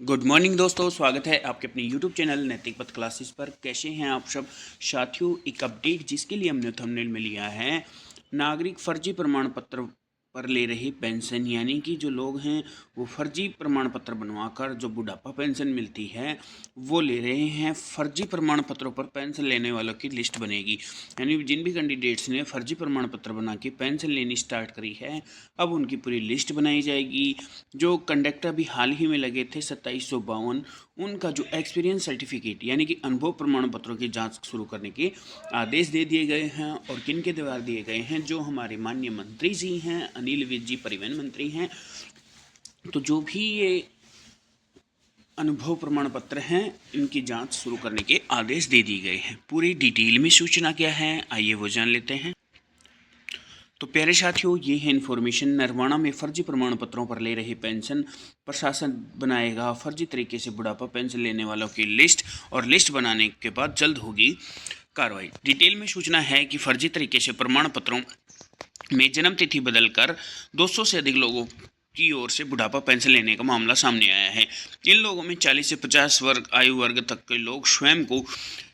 Good morning दोस्तों, स्वागत है आपके अपने यूट्यूब चैनल नैतिक पथ क्लासेस पर। कैसे हैं आप सब साथियों? एक अपडेट जिसके लिए हमने थंबनेल में लिया है, नागरिक फर्जी प्रमाण पत्र पर ले रहे पेंशन, यानी कि जो लोग हैं वो फर्जी प्रमाण पत्र बनवाकर जो बुढ़ापा पेंशन मिलती है वो ले रहे हैं। फर्जी प्रमाण पत्रों पर पेंशन लेने वालों की लिस्ट बनेगी, यानी जिन भी कैंडिडेट्स ने फर्जी प्रमाण पत्र बना के पेंशन लेनी स्टार्ट करी है अब उनकी पूरी लिस्ट बनाई जाएगी। जो कंडक्टर अभी हाल ही में लगे थे 2752, उनका जो एक्सपीरियंस सर्टिफिकेट यानी कि अनुभव प्रमाण पत्रों की जांच शुरू करने के आदेश दे दिए गए हैं। और किन के द्वारा दिए गए हैं? जो हमारे माननीय मंत्री जी हैं, अनिल विज जी परिवहन मंत्री हैं। तो जो भी ये अनुभव प्रमाण पत्र हैं इनकी जांच शुरू करने के आदेश दे दिए गए हैं। पूरी डिटेल में सूचना क्या है आइए वो जान लेते हैं। तो प्यारे साथियों, ये है इन्फॉर्मेशन। नरवाना में फर्जी प्रमाण पत्रों पर ले रहे पेंशन, प्रशासन बनाएगा फर्जी तरीके से बुढ़ापा पेंशन लेने वालों की लिस्ट, और लिस्ट बनाने के बाद जल्द होगी कार्रवाई। डिटेल में सूचना है कि फर्जी तरीके से प्रमाण पत्रों में जन्म तिथि बदलकर 200 से अधिक लोगों की ओर से बुढ़ापा पेंशन लेने का मामला सामने आया है। इन लोगों में 40 से 50 आयु वर्ग तक के लोग स्वयं को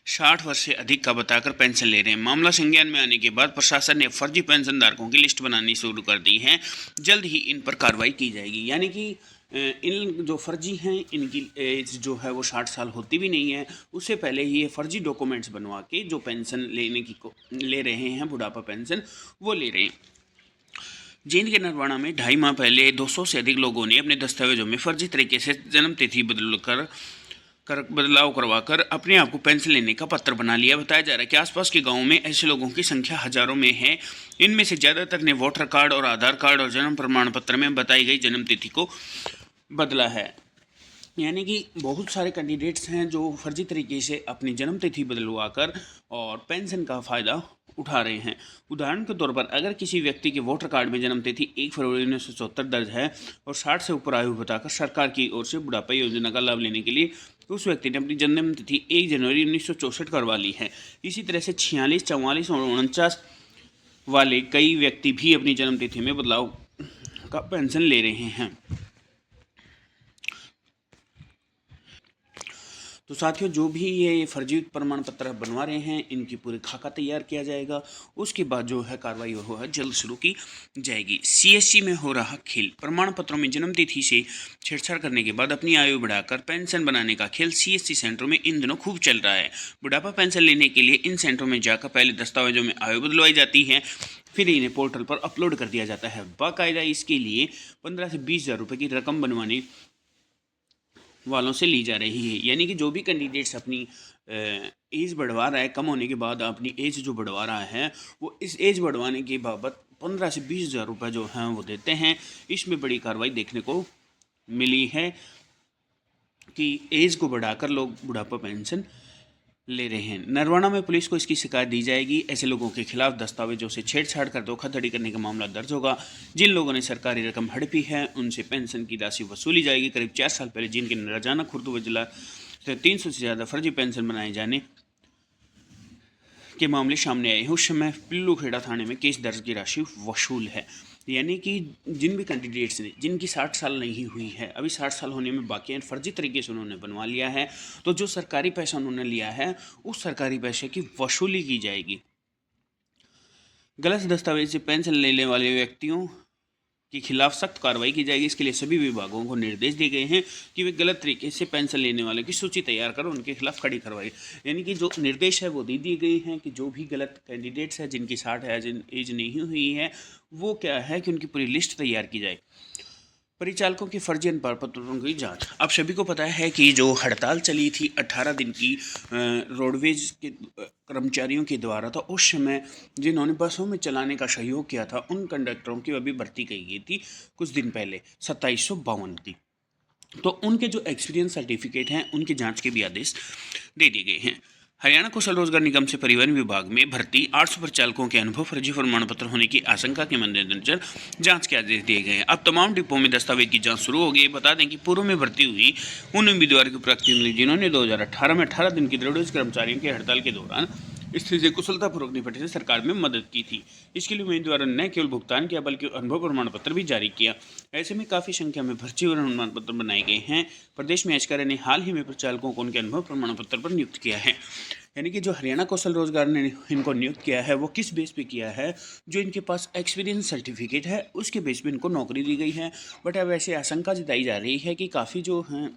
60 वर्ष से अधिक का बताकर पेंशन ले रहे हैं। मामला संज्ञान में आने के बाद प्रशासन ने फर्जी पेंशन धारकों की लिस्ट बनानी शुरू कर दी है। जल्द ही इन पर कार्रवाई की जाएगी। यानी कि इन जो फर्जी हैं इनकी एज जो है वो 60 साल होती भी नहीं है, उससे पहले ही ये फर्जी डॉक्यूमेंट्स बनवा के जो पेंशन लेने की ले रहे हैं, बुढ़ापा पेंशन वो ले रहे हैं। जींद के नरवाना में 2.5 माह पहले 200 से अधिक लोगों ने अपने दस्तावेजों में फर्जी तरीके से जन्म तिथि बदलाव करवाकर अपने आप को पेंशन लेने का पत्र बना लिया। बताया जा रहा है कि आसपास के गांवों में ऐसे लोगों की संख्या हजारों में है। इनमें से ज़्यादातर ने वोटर कार्ड और आधार कार्ड और जन्म प्रमाण पत्र में बताई गई जन्म तिथि को बदला है। यानी कि बहुत सारे कैंडिडेट्स हैं जो फर्जी तरीके से अपनी जन्म तिथि बदलवाकर और पेंशन का फ़ायदा उठा रहे हैं। उदाहरण के तौर पर अगर किसी व्यक्ति के वोटर कार्ड में जन्म तिथि 1 फरवरी 1974 दर्ज है और 60 से ऊपर आयु बताकर सरकार की ओर से बुढ़ापा योजना का लाभ लेने के लिए उस व्यक्ति ने अपनी जन्म तिथि 1 जनवरी 1964 करवा ली है। इसी तरह से 46, 44 और 49 वाले कई व्यक्ति भी अपनी जन्म तिथि में बदलाव का पेंशन ले रहे हैं। तो साथियों, जो भी ये फर्जी प्रमाण पत्र बनवा रहे हैं इनकी पूरी खाका तैयार किया जाएगा। उसके बाद जो है कार्रवाई वो है जल्द शुरू की जाएगी। सीएससी में हो रहा खेल। प्रमाण पत्रों में जन्म तिथि से छेड़छाड़ करने के बाद अपनी आयु बढ़ाकर पेंशन बनाने का खेल सीएससी सेंटरों में इन दिनों खूब चल रहा है। बुढ़ापा पेंशन लेने के लिए इन सेंटरों में जाकर पहले दस्तावेजों में आयु बदलवाई जाती है, फिर इन्हें पोर्टल पर अपलोड कर दिया जाता है। बाकायदा इसके लिए 15 से 20 हज़ार रुपये की रकम बनवाने वालों से ली जा रही है। यानी कि जो भी कैंडिडेट्स अपनी एज बढ़वा रहा है, कम होने के बाद अपनी एज जो बढ़वा रहा है, वो इस एज बढ़वाने के बाबत 15 से 20 हज़ार रुपये जो हैं वो देते हैं। इसमें बड़ी कार्रवाई देखने को मिली है कि एज को बढ़ाकर लोग बुढ़ापा पेंशन ले रहे हैं। नरवाना में पुलिस को इसकी शिकायत दी जाएगी। ऐसे लोगों के खिलाफ दस्तावेजों से छेड़छाड़ कर धोखाधड़ी करने का मामला दर्ज होगा। जिन लोगों ने सरकारी रकम हड़पी है उनसे पेंशन की राशि वसूली जाएगी। करीब 4 साल पहले जिनके नराजाना खुर्द जिला से 300 से ज़्यादा फर्जी पेंशन बनाए जाने के मामले सामने आए हैं। उस समय पिल्लूखेड़ा थाने में केस दर्ज की राशि वसूल है। यानी कि जिन भी कैंडिडेट्स ने जिनकी 60 साल नहीं हुई है, अभी 60 साल होने में बाकी है, फर्जी तरीके से उन्होंने बनवा लिया है, तो जो सरकारी पैसा उन्होंने लिया है उस सरकारी पैसे की वसूली की जाएगी। गलत दस्तावेज से पेंशन लेने वाले व्यक्तियों के खिलाफ सख्त कार्रवाई की जाएगी। इसके लिए सभी विभागों को निर्देश दिए गए हैं कि वे गलत तरीके से पेंशन लेने वालों की सूची तैयार कर उनके खिलाफ कड़ी कार्रवाई। यानी कि जो निर्देश है वो दे दिए गए हैं कि जो भी गलत कैंडिडेट्स हैं जिनकी 60 एज नहीं हुई है, वो क्या है कि उनकी पूरी लिस्ट तैयार की जाए। परिचालकों के फर्जी अनुपार पत्रों की जांच। अब सभी को पता है कि जो हड़ताल चली थी 18 दिन की रोडवेज के कर्मचारियों के द्वारा, तो उस समय जिन्होंने बसों में चलाने का सहयोग किया था उन कंडक्टरों की अभी भर्ती की गई थी कुछ दिन पहले 2752 की। तो उनके जो एक्सपीरियंस सर्टिफिकेट हैं उनकी जांच के भी आदेश दे दिए गए हैं। हरियाणा कौशल रोजगार निगम से परिवहन विभाग में भर्ती 800 परिचालकों के अनुभव फर्जी प्रमाण पत्र होने की आशंका के मद्देनजर जांच के आदेश दिए गए हैं। अब तमाम डिपों में दस्तावेज की जांच शुरू हो गई। बता दें कि पूर्व में भर्ती हुई उन उम्मीदवार की प्रगति मिली जिन्होंने 2018 में 18 दिन की रोडवेज कर्मचारियों की हड़ताल के दौरान स्थिति से कुशलतापूर्वक निपटने से सरकार में मदद की थी। इसके लिए उम्मीदवारों ने न केवल भुगतान किया बल्कि अनुभव प्रमाण पत्र भी जारी किया। ऐसे में काफ़ी संख्या में भर्ती और प्रमाण पत्र बनाए गए हैं। प्रदेश में एचकार्य ने हाल ही में प्रचालकों को उनके अनुभव प्रमाण पत्र पर नियुक्त किया है। यानी कि जो हरियाणा कौशल रोजगार ने इनको नियुक्त किया है वो किस बेस पे किया है, जो इनके पास एक्सपीरियंस सर्टिफिकेट है उसके बेस पे इनको नौकरी दी गई है। बट अब ऐसे आशंका जताई जा रही है कि काफ़ी जो हैं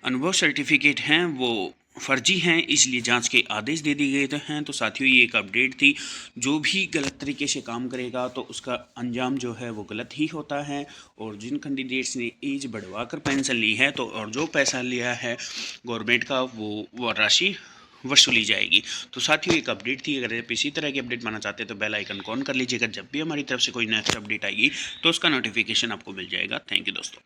अनुभव सर्टिफिकेट हैं वो फर्जी हैं, इसलिए जांच के आदेश दे दिए गए हैं। तो साथियों ये एक अपडेट थी। जो भी गलत तरीके से काम करेगा तो उसका अंजाम जो है वो गलत ही होता है। और जिन कैंडिडेट्स ने एज बढ़वा कर पेंशन ली है तो और जो पैसा लिया है गवर्नमेंट का वो राशि वसूली जाएगी। तो साथियों एक अपडेट थी। अगर आप इसी तरह की अपडेट पाना चाहते हैं तो बेल आइकन को ऑन कर लीजिएगा। जब भी हमारी तरफ से कोई नेक्स्ट अपडेट आएगी तो उसका नोटिफिकेशन आपको मिल जाएगा। थैंक यू दोस्तों।